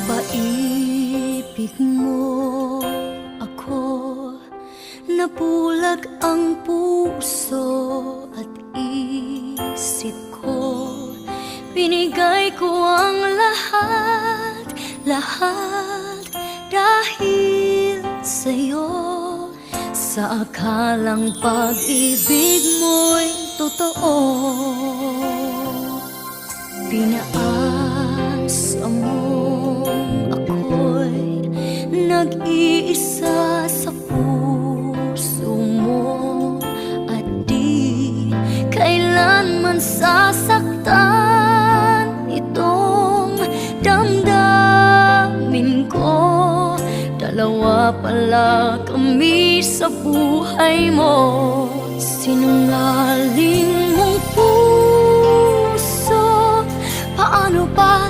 Paibig mo ako, nabulag ang puso at isip ko. Binigay ko ang lahat, lahat dahil sa'yo. Sa akalang pag-ibig mo'y totoo, pinaasa mong ako'y nag-iisa sa puso mo, at di kailanman sasaktan itong damdamin ko. Dalawa pala kami sa buhay mo. Sinungaling mong puso, paano ba